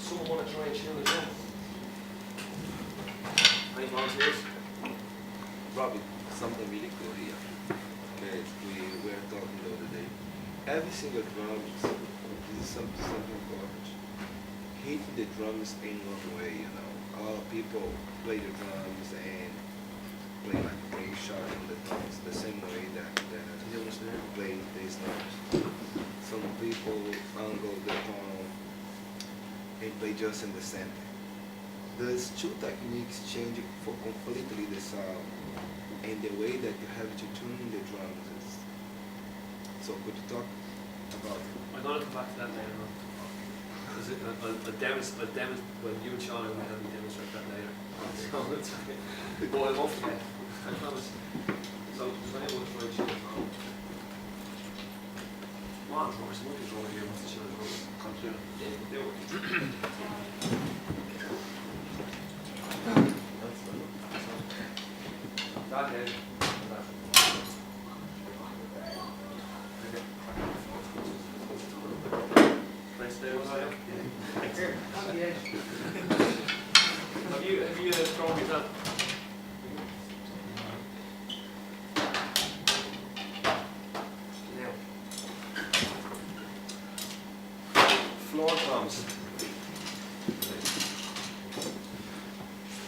someone want to try and tune the drum? Any volunteers? Robbie, something really cool here. Okay, we were talking the other day. Every single drum is something important. Hitting the drums in one way, you know. All people play the drums and play like play sharp on the drums the same way that play the snares. Some people angle the drum and play just in the center. Those two techniques change for completely the sound and the way that you have to tune the drums. So could you talk about it? I'm going to come back to that later on. I'll demonstrate, well, you and Sean are going to help me demonstrate that later. So it's okay. But I won't forget. I promise. So, does anyone try to tune the drum? Come on, drummers, look at drummer here wants to tune the drum. Come tune it. Yeah, do it. That head. Have you thrown yourself? Now, floor toms.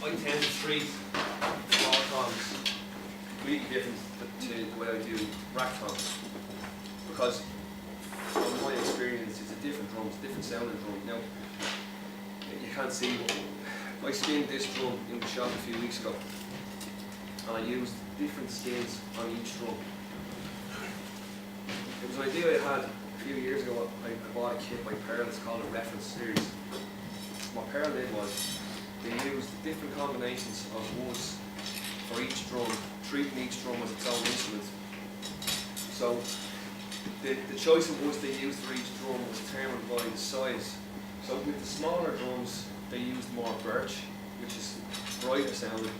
I tend to treat floor toms completely different to the way I do rack toms, because from my experience, it's a different drum, it's a different sounding drum. Now, you can't see, I skinned this drum in the shop a few weeks ago, and I used different skins on each drum. It was an idea I had a few years ago. I bought a kit by Pearl, it's called a reference series. What Pearl did was, they used different combinations of woods for each drum, treating each drum as its own instrument. So, the choice of woods they used for each drum was determined by the size. So with the smaller drums, they used more birch, which is brighter sounding.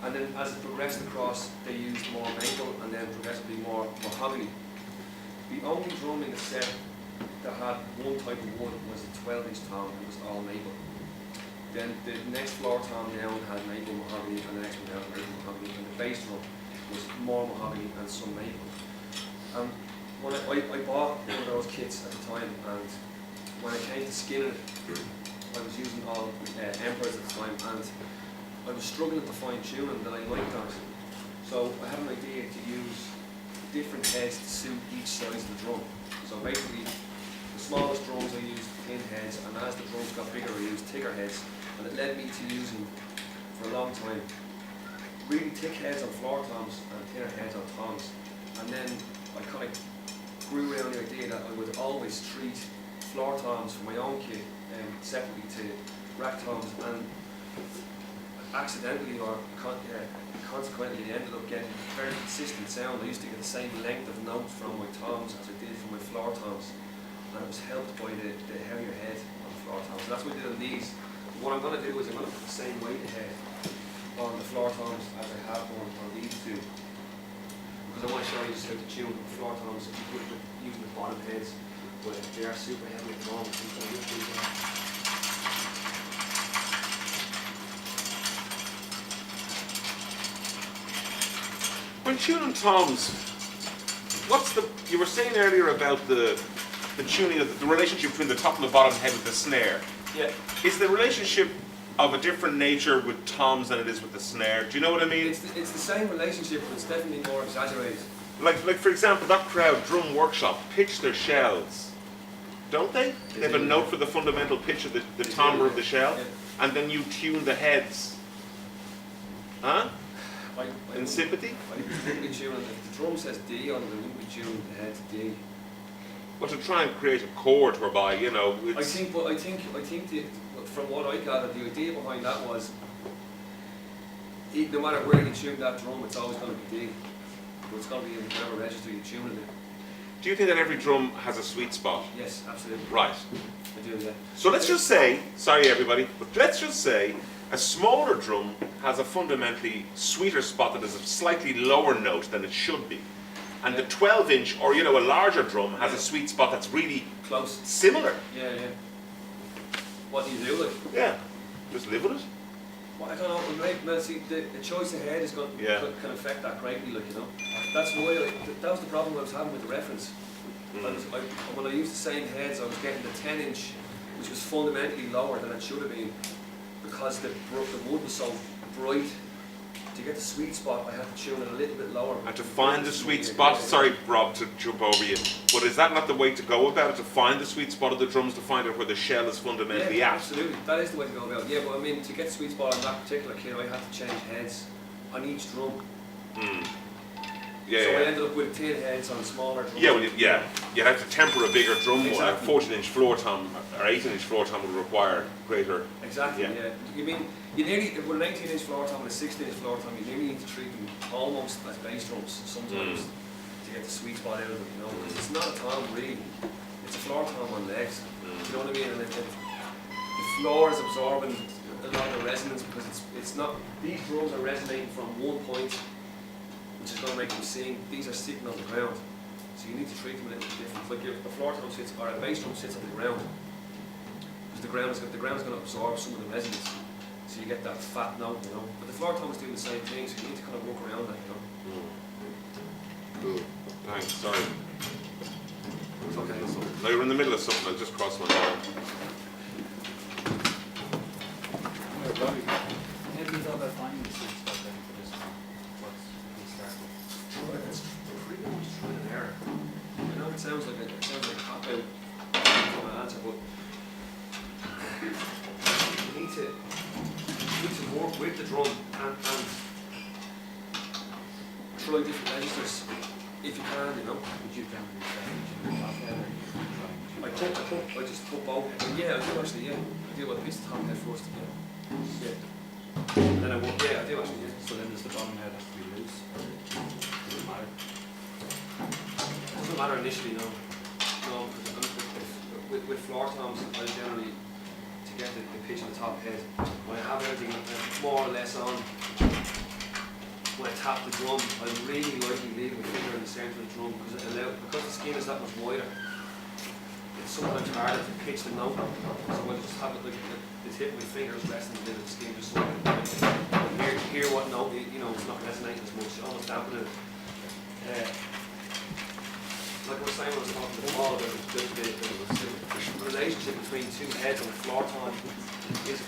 And then as it progressed across, they used more maple and then progressively more mahogany. The only drum in the set that had one type of wood was a 12-inch tom, it was all maple. Then the next floor tom down had maple mahogany, and the next one down had maple mahogany, and the bass drum was more mahogany and some maple. When I bought one of those kits at the time, and when I came to skinning it, I was using all Emperors at the time, and I was struggling to find tuning that I liked on it. So I had an idea to use different heads to suit each size of the drum. So basically, the smallest drums I used thin heads, and as the drums got bigger I used thicker heads, and it led me to using, for a long time, really thick heads on floor toms and thinner heads on toms. And then I kind of grew around the idea that I would always treat floor toms for my own kit separately to rack toms, and accidentally or consequently I ended up getting a very consistent sound. I used to get the same length of notes from my toms as I did from my floor toms, and it was helped by the heavier head on the floor toms. So that's what I did on these. What I'm going to do is I'm going to put the same weight head on the floor toms as I have on these two, because I want to show you just how to tune the floor toms using the bottom heads, but they are super heavy at the moment. When tuning toms, you were saying earlier about the tuning of the relationship between the top and the bottom head of the snare. Yeah. Is the relationship of a different nature with toms than it is with the snare? Do you know what I mean? It's the same relationship, but it's definitely more exaggerated. Like for example, that crowd, Drum Workshop, pitch their shells, don't they? They have a note for the fundamental pitch of the timbre of the shell, and then you tune the heads. Huh? In sympathy? I wouldn't be tuning, if the drum says D on it, I wouldn't be tuning the head to D. Well, to try and create a chord whereby, you know, it's... I think from what I gathered, the idea behind that was, no matter where you tune that drum, it's always going to be D. But it's going to be in whatever register you tune it in. Do you think that every drum has a sweet spot? Yes, absolutely. Right. I do, yeah. So let's just say, sorry everybody, but let's just say a smaller drum has a fundamentally sweeter spot that is a slightly lower note than it should be. And the 12-inch, or a larger drum has a sweet spot that's really close, similar. Yeah. What do you do? Like, Yeah, just live with it. well, I don't know. Well, see, the choice of head is going can affect that greatly. Like, you know, that's why that was the problem I was having with the reference. When I used the same heads, I was getting the 10-inch, which was fundamentally lower than it should have been, because the wood was so bright. To get the sweet spot, I had to tune it a little bit lower. And to find the sweet spot, sorry Rob to jump over you, but is that not the way to go about it? To find the sweet spot of the drums, to find out where the shell is fundamentally at? Absolutely, that is the way to go about it. Yeah, but I mean, to get the sweet spot on that particular kit, I had to change heads on each drum. Yeah, so I ended up with 10 heads on smaller drums. Yeah, well, you'd have to temper a bigger drum more. Exactly. A 14-inch floor tom or 18-inch floor tom would require greater. Exactly. Yeah. You mean you nearly with an 18-inch floor tom and a 16-inch floor tom, you nearly need to treat them almost as bass drums sometimes to get the sweet spot out of them. You know, because it's not a tom really; it's a floor tom on legs. You know what I mean? And the floor is absorbing a lot of the resonance because it's not. These drums are resonating from one point, which is going to make them sing. These are sitting on the ground, so you need to treat them a little bit different. Like if a floor tom sits or a bass drum sits on the ground, because the ground is going to absorb some of the resonance, so you get that fat note, you know. But the floor tom is doing the same thing, so you need to kind of work around that, you know. Cool. Thanks. Sorry. It's okay. No, you're in the middle of something. I just crossed my mind. Robbie, how do you go about finding the sweet spot then for this song? What's the start with? Well, it's pretty much trial and error. I know it sounds like a cop out answer, but you need to work with the drum and try different registers if you can, you know. Would you generally say that you top head or you trying to? I just put both. Yeah, I do actually. Yeah, I do. I piece the top head first. Yeah. And then I work. Yeah, I do actually. Yeah. So then does the bottom head have to be loose or does it matter? It doesn't matter initially, no. No, because with floor toms, I generally, to get the pitch of the top head, when I have everything more or less on, when I tap the drum, I really lightly leave my finger in the centre of the drum because because the skin is that much wider, it's sometimes harder to pitch the note. So I just have it like the tip of my finger is resting a bit of the skin just so I can hear what note, you know, it's not resonating as much, almost dampening it. Like I was saying when I was talking to Paul, the relationship between two heads on a floor tom is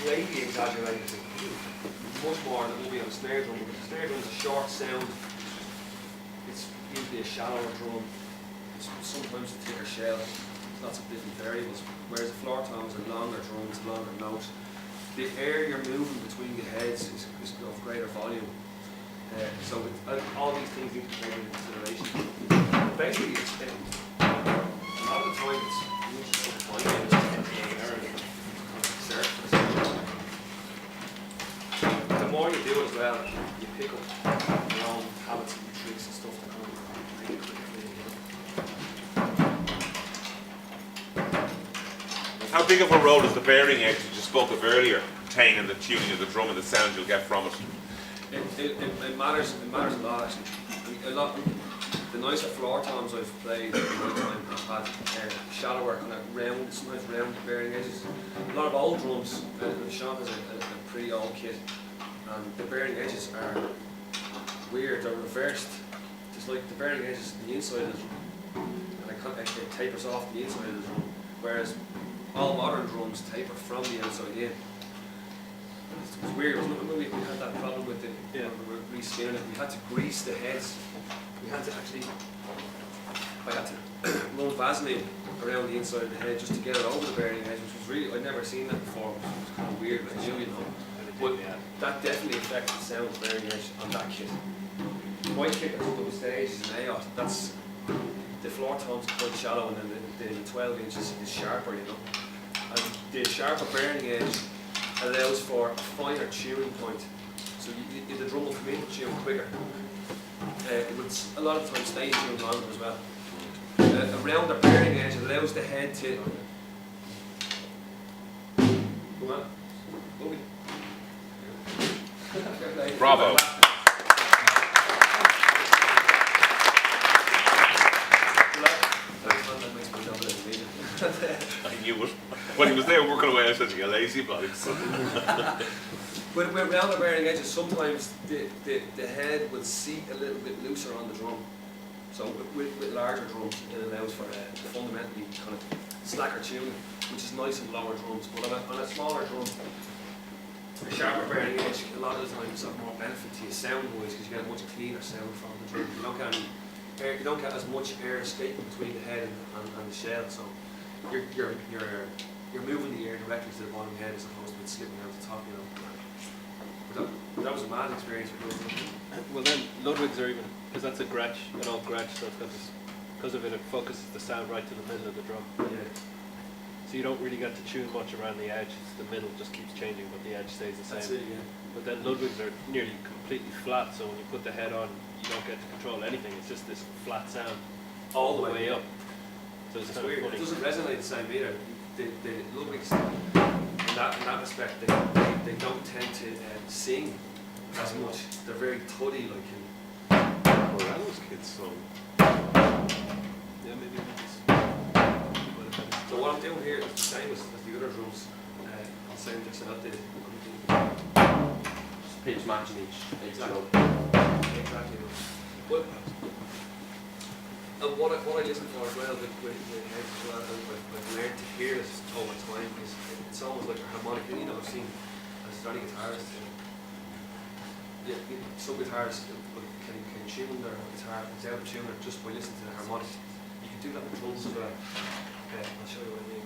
greatly exaggerated. Much more than it will be on a snare drum, because the snare drum is a short sound. It's usually a shallower drum. It's sometimes a thicker shell. Lots of different variables. Whereas a floor tom is a longer drum, it's a longer note. The air you're moving between the heads is of greater volume. So all these things need to be taken into consideration. Basically, it's a lot of the time it's usually fine and error on the surface. The more you do as well, you pick up your own habits and tricks and stuff that kind of make it quickly. How big of a role does the bearing edge that you spoke of earlier playing in the tuning of the drum and the sound you'll get from it? It matters. It matters a lot actually. A lot. The nicer floor toms I've played in my time have had shallower, kind of round, sometimes round bearing edges. A lot of old drums. Sean has a pretty old kit, and the bearing edges are weird. They're reversed. Just like the bearing edges on the inside of the drum, and it tapers off the inside of the drum, whereas all modern drums taper from the outside in. It was weird. We had that problem with when we were reskinning it. We had to grease the heads. We had to actually, I had to run Vaseline around the inside of the head just to get it over the bearing edge, which was really, I'd never seen that before, which was kind of weird, but you know. But that definitely affected the sound of the bearing edge on that kit. My kit that took up the stage is an AOT. That's, the floor tom's quite shallow, and then the 12 inches is sharper, you know. And the sharper bearing edge allows for a finer tuning point, so the drum will come in to tune quicker. It would a lot of times stay in tune longer as well. A rounder bearing edge allows the head to come on. Bravo. That makes me double it. I knew it. When he was there working away, I said, "You lazy bollocks." With rounder bearing edges, sometimes the head will seat a little bit looser on the drum. So with larger drums, it allows for fundamentally kind of slacker tuning, which is nice in lower drums. But on a smaller drum, a sharper bearing edge, a lot of the times have more benefit to you sound-wise because you get a much cleaner sound from the drum. You don't get any air, you don't get as much air escaping between the head and the shell. So you're moving the air directly to the bottom head as opposed to it slipping out the top. You know. But that was a mad experience with those. Well then, Ludwigs are even, because that's a Gretsch, an old Gretsch, so it's got this, because of it, it focuses the sound right to the middle of the drum. Yeah. So you don't really get to tune much around the edge, it's the middle just keeps changing, but the edge stays the same. That's it, yeah. But then Ludwigs are nearly completely flat, so when you put the head on, you don't get to control anything, it's just this flat sound all the way up. So it's kind weird. of funny. It doesn't resonate the same either. The Ludwigs, in that respect, they don't tend to sing as much. They're very tuddy, like in. Well, that was kids' song. Yeah, maybe it's... So what I'm doing here is the same as the other drums. I'll sound this out there. Pitch matching each Exactly. note. Exactly. But what I listen for as well with heads as well, I've learned to hear this over time because it's almost like a harmonic. You know, I've seen as any guitarist. Some guitarists can tune their guitar without a tuner just by listening to the harmonic. You can do that with drums as well. I'll show you what I mean.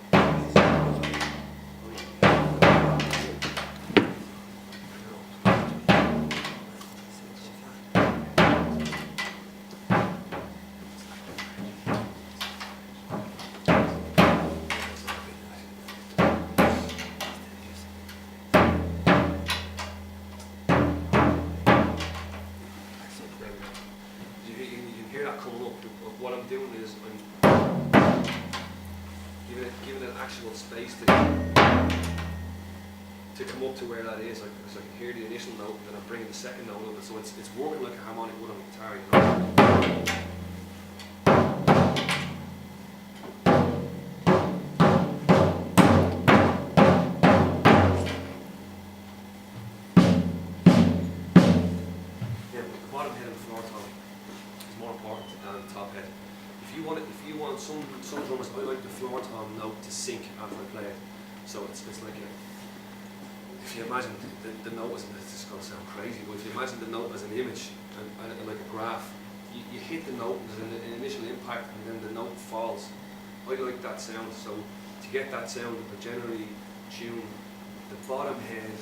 You can hear that coming up. What I'm doing is I'm giving it actual space to come up to where that is. So I can hear the initial note, and then I'm bringing the second note over. So it's working like a harmonic would on a guitar, you know. The bottom head and the floor tom is more important than the top head. If you want some drummers, I like the floor tom note to sync after I play it. So it's like if you imagine the note as this is going to sound crazy, but if you imagine the note as an image and like a graph, you hit the note as an initial impact and then the note falls. I like that sound. So to get that sound, I generally tune the bottom head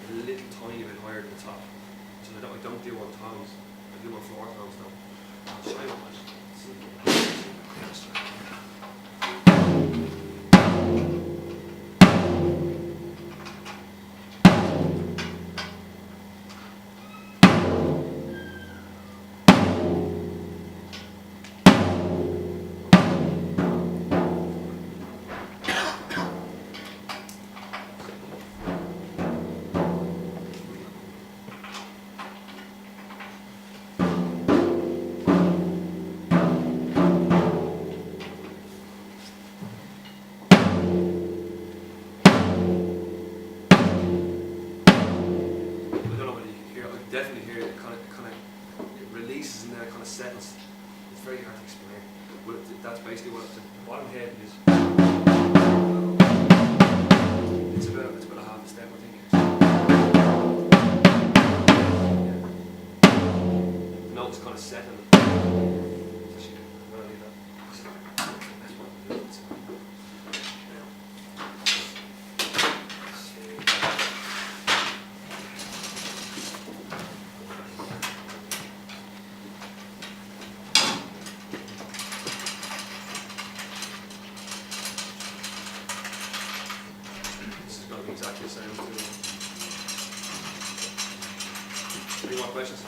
a little tiny bit higher than the top. So I don't do on toms, I do on floor toms now. I'll show you what definitely hear it kind of it releases and then it kind of settles. It's very hard to explain, but that's basically what the bottom head is. It's about a half a step, I think. Yeah. The note's kind of settling. Exactly the same too. Any more questions?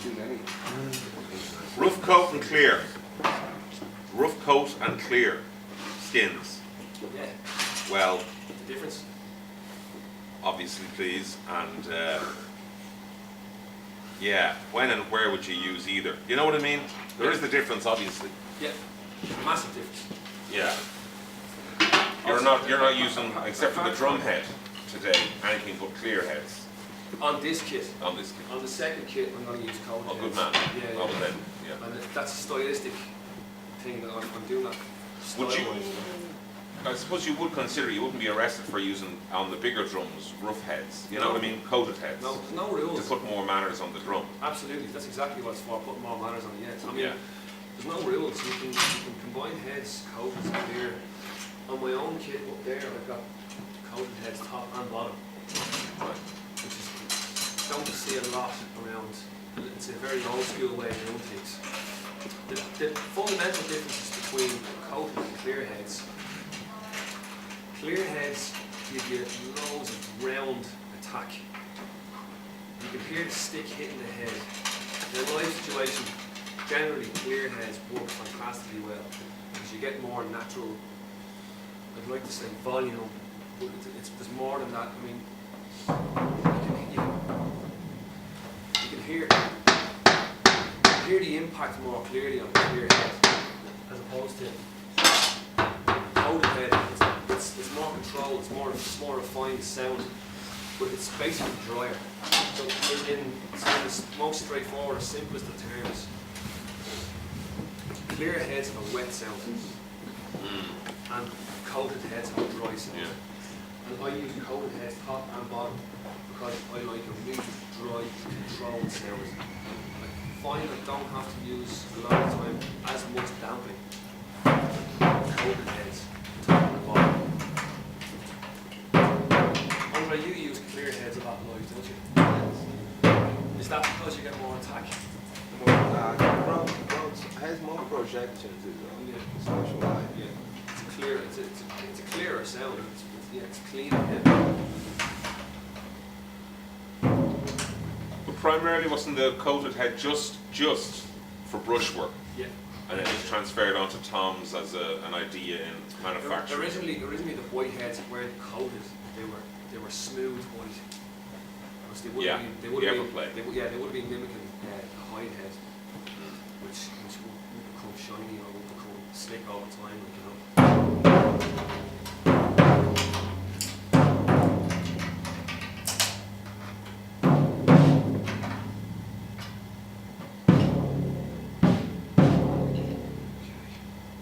Too many. Rough coat and clear. Rough coat and clear skins. Yeah. Well, The difference? Yeah, when and where would you use either? You know what I mean? There is the difference, obviously. Yeah, massive difference. Yeah. You're not using, except for the drum head today, anything but clear heads On this kit, on this kit. on the second kit, I'm going to use coated Oh, good heads. man. Yeah, Oh, yeah. well then, yeah. And that's a stylistic thing that I'm doing that. Would you, style-wise. I suppose you would consider, you wouldn't be arrested for using, on the bigger drums, rough heads. You know what I mean? Coated heads. No, there's no To rules. put more manners on the drum. Absolutely, that's exactly what it's for, putting more manners on the heads. I mean, Yeah. there's no rules. You can combine heads, coated and clear. On my own kit up there, I've got coated heads top and bottom, Right. which is, don't see a lot around. It's a very old school way of doing things. The fundamental differences between coated and clear heads. Clear heads give you loads of round attack. You can hear the stick hitting the head. In a live situation, generally clear heads work fantastically well because you get more natural, I'd like to say volume, but there's more than that. I mean, you can hear the impact more clearly on the clear head as opposed to coated head. It's more controlled, it's more refined sound, but it's basically drier. So in the most straightforward, simplest of terms, clear heads have a wet sound, and coated heads have a dry sound. Yeah. And I use coated heads top and bottom because I like a really dry, controlled sound. I find I don't have to use a lot of the time as much damping. Coated heads, top and bottom. Andre, you use clear heads a lot live, don't you? Is that because you get more attack? Has more projections as well. Yeah. Social life. Yeah. It's a clearer sound. It's cleaner. Yeah. But primarily wasn't the coated head just for brushwork? Yeah. And it was transferred onto Tom's as an idea in manufacturing? Originally the white heads weren't coated. They were smooth white. Because they would Yeah, have the been, they Everplay. would have been mimicking a hide head, which would become shiny or would become slick over time, like, you know.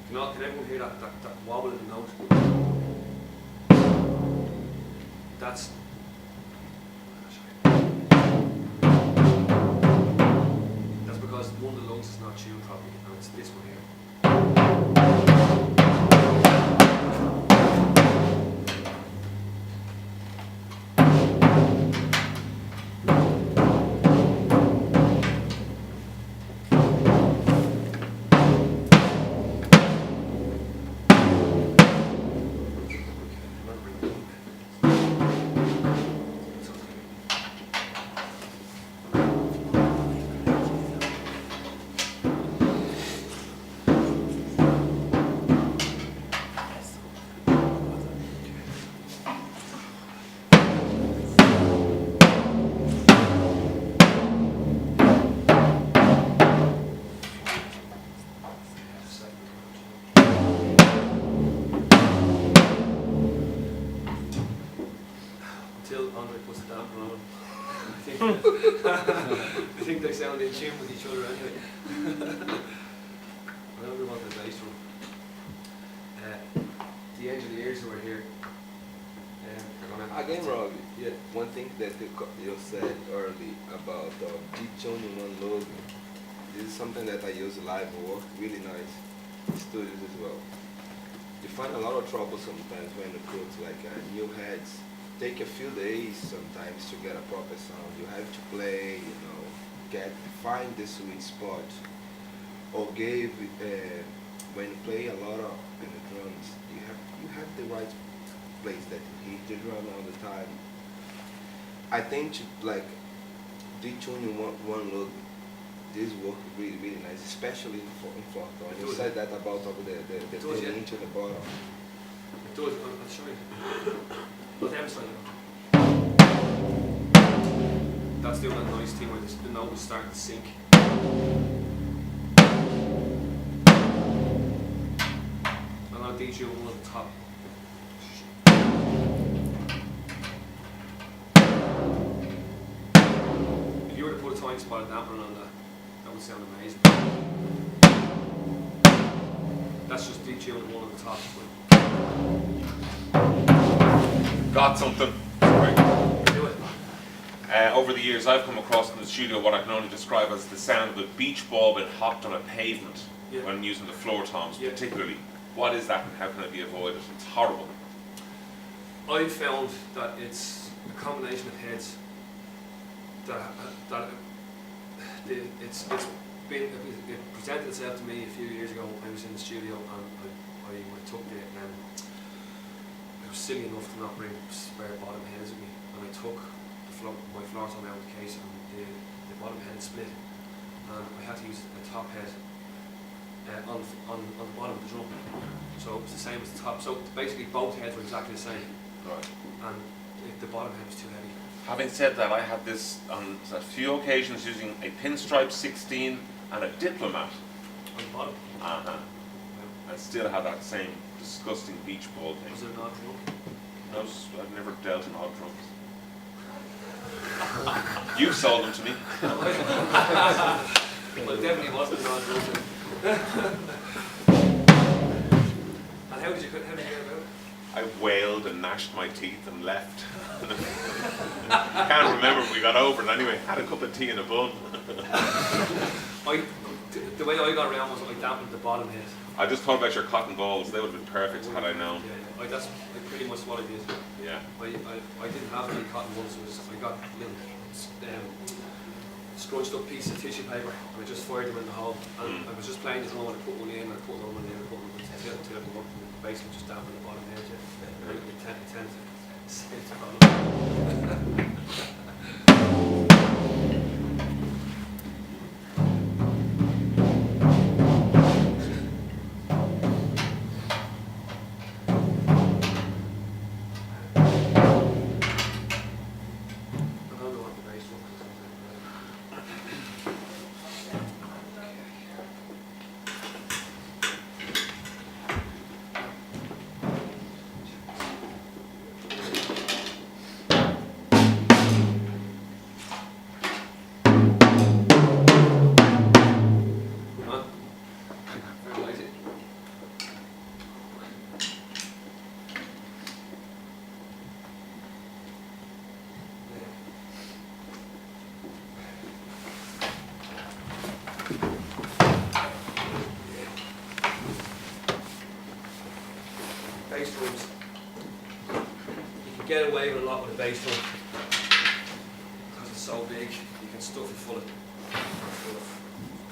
Can everyone hear that wobble in the note? That's because one of the lungs is not tuned properly, and it's this one here. Until Andre puts it down on. I think they sound in tune with each other anyway. I don't really want the bass drum. The engineers who are here, are gonna Again, Robbie, one thing that you said early about detuning one logo, this is something that I use live work, really nice, studios as well. You find a lot of trouble sometimes when you put like new heads. Take a few days sometimes to get a proper sound. You have to play, find the sweet spot. Or when you play a lot of in the drums, you have the right place that you hit the drum all the time. I think to like detuning one look, this work really really nice, especially in fourth tone. You said that about the tuning into the bottom. It does. I'll show you. But the other side. that's doing that nice thing where the note is starting to sink. I'm going to DG one at the top. If you were to put a tiny spot of dampener on that, that would sound amazing. That's just detuning one at the top. Got something. Sorry. Do it. Over the years, I've come across in the studio what I can only describe as the sound of a beach ball being hopped on a pavement Yeah. when using the floor toms, Yeah. particularly. What is that and how can it be avoided? It's horrible. I found that it's a combination of heads it presented itself to me a few years ago. I was in the studio and I took I was silly enough to not bring spare bottom heads with me, and I took my floor tom out of the case, and the bottom head split, and I had to use a top head on the bottom of the drum. So it was the same as the top. So basically both heads were exactly the same. Right. And the bottom head was too heavy. Having said that, I had this on a few occasions using a pinstripe 16 and a diplomat. On the bottom. Uh-huh. I still had that same disgusting beach ball thing. Was it an odd drum? I've never dealt in odd drums. You sold them to me. Well, it definitely wasn't an odd drum. And how did you get about it? I wailed and gnashed my teeth and left. Can't remember if we got over it anyway. Had a cup of tea and a bun. The way I got around was I dampened the bottom head. I just thought about your cotton balls. They would have been perfect had I known. Yeah, that's pretty much what I did. Yeah. I didn't have any cotton ones, so I got little scrunched up pieces of tissue paper and I just fired them in the hole. And I was just playing the drum and I put one in and I put another one in and I put one in until it worked, and basically just dampened the bottom edge. And it tended to save the problem. Bass drums. You can get away with a lot with a bass drum because it's so big. You can stuff it full of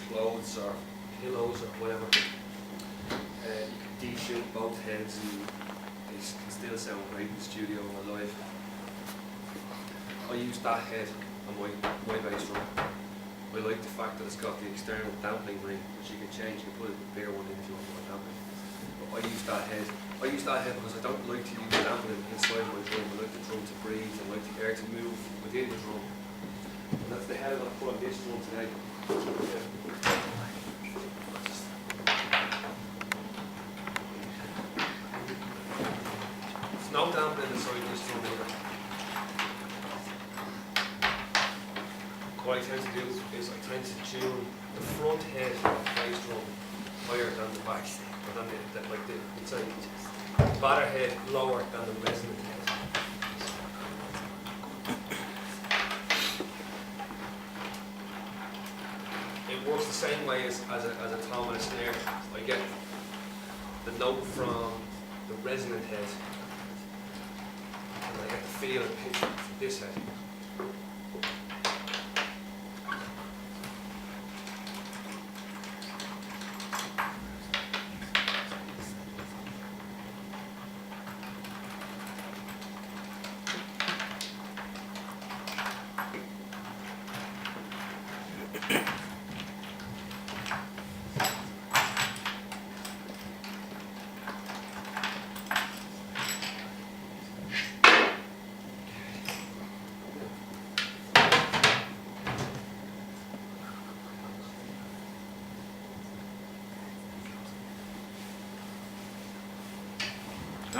clothes or pillows or whatever. You can de-shoot both heads and they can still sound great in the studio or live. I use that head on my bass drum. I like the fact that it's got the external dampening ring, which you can change. You can put a bigger one in if you want more dampening. But I use that head. I use that head because I don't like to use dampening inside my drum. I like the drum to breathe and I like the air to move within the drum. And that's the head I'm going to put on this drum today. There's no dampening inside this drum either. What I tend to do is I tend to tune the front head of the bass drum higher than the back, or than the batter head lower than the resonant head. It works the same way as a tom and a snare. I get the note from the resonant head, and I get the feel and pitch from this head.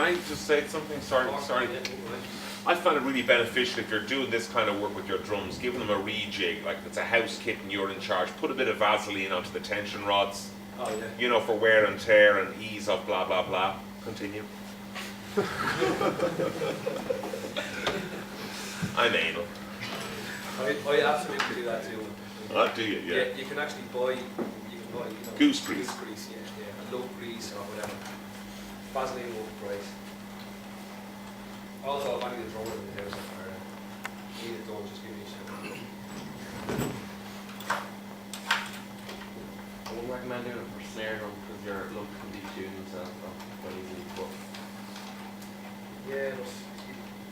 I just say something? Sorry. I find it really beneficial if you're doing this kind of work with your drums, giving them a rejig, like if it's a house kit and you're in charge, put a bit of Vaseline onto the tension rods, Oh yeah. you know, for wear and tear and ease of blah, blah, blah. Continue. I'm anal. I absolutely do that too. Oh, do you? Yeah. You can actually buy, you know, Goose grease. Goose grease, yeah, and low grease or whatever. Vaseline will be great. Also, if I need a drummer in the house or need it done, just give me a shout. I wouldn't recommend doing it for snare drum because your lungs can detune themselves quite easily. But Yeah, but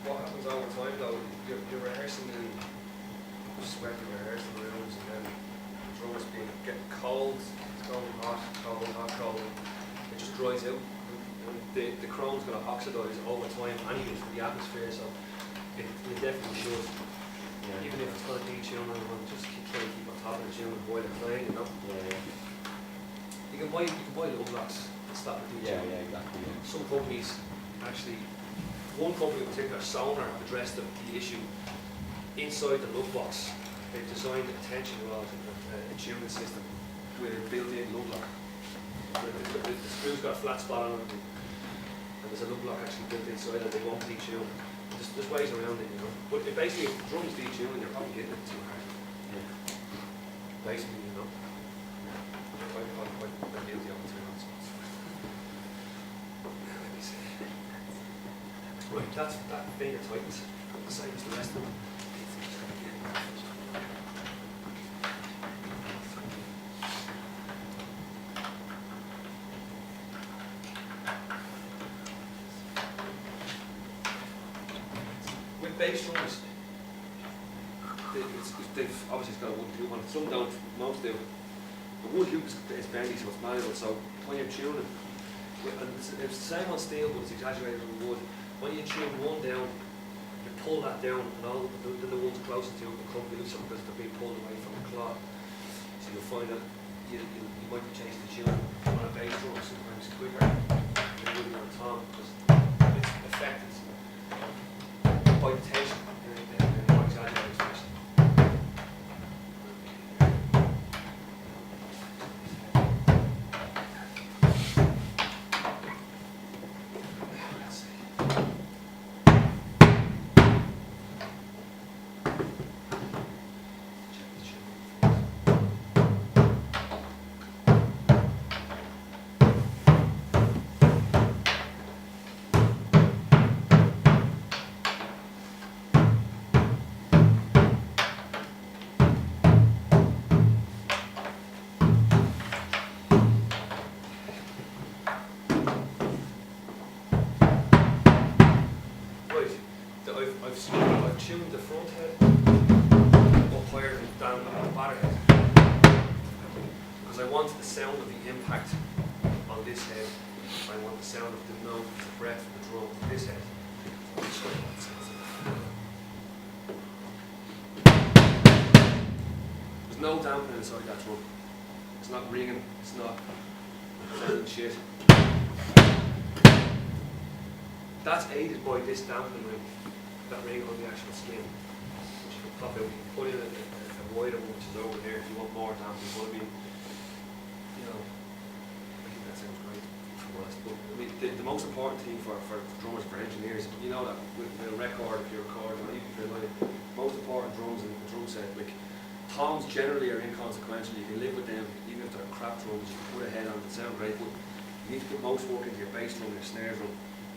what happens all the time though, you're rehearsing and sweating, rehearsing rooms, and then the drummer's getting cold, it's going hot, cold, it just dries out. And the chrome's going to oxidise over time anyway for the atmosphere, so it definitely should. yeah, Even if it's going to detune, everyone just trying to keep on top of the tune and while they're playing, you know. yeah, You can buy low blocks and stop the detune. yeah, exactly. Yeah. Some companies actually, one company in particular, Sonar, addressed the issue inside the lug box. They've designed a tension rod and a tuning system with a built-in lug lock. The screw's got a flat spot on it, and there's a lug lock actually built inside and they won't detune. There's ways around it, you know. But basically, if the drum's detuned, you're probably getting it too hard. Yeah. Basically, you know. I'm guilty of it too. Let me see. Right, that finger tightens the same as the rest of them. With bass drums, they've obviously got a wooden tube on it. Some don't, most do. The wood tube is bendy, so it's malleable. So when you're tuning, and it's the same on steel, but it's exaggerated on wood. When you tune one down, you pull that down, and all the ones closest to it will come looser because they're being pulled away from the cloth. So you'll find that you might be changing the tune on a bass drum sometimes quicker than you would on a tom because it's affected by the tension in a more exaggerated fashion. Let's see. Check the tune. Right, I've tuned the front head up higher than the batter head because I want the sound of the impact on this head. I want the sound of the note, the breath of the drum on this head. I'll just show you what it sounds like. There's no dampening inside that drum. It's not ringing, it's not sounding shit. That's aided by this dampening ring, that ring on the actual skin, which you can pop out. You can put in a wider one, which is over there, if you want more dampening. But I mean, you know, I think that sounds great for us. But I mean, the most important thing for drummers, for engineers, you know that with a record, if you're recording, or even if you're live, most important drums in the drum set, like toms generally are inconsequential. You can live with them, even if they're crap drums. You can put a head on it, sound great, but you need to put most work into your bass drum and your snare drum.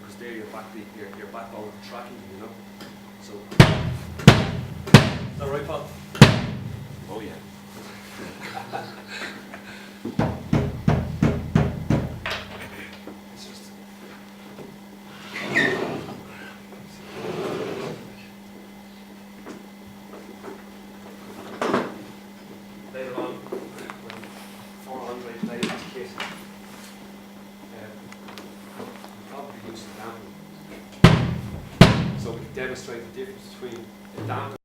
Because they're your backbone of tracking, you know. So, is that right, Paul? Oh, yeah. It's just. Later on, when 400 played this kit, probably use the dampening. So we can demonstrate the difference between the dampening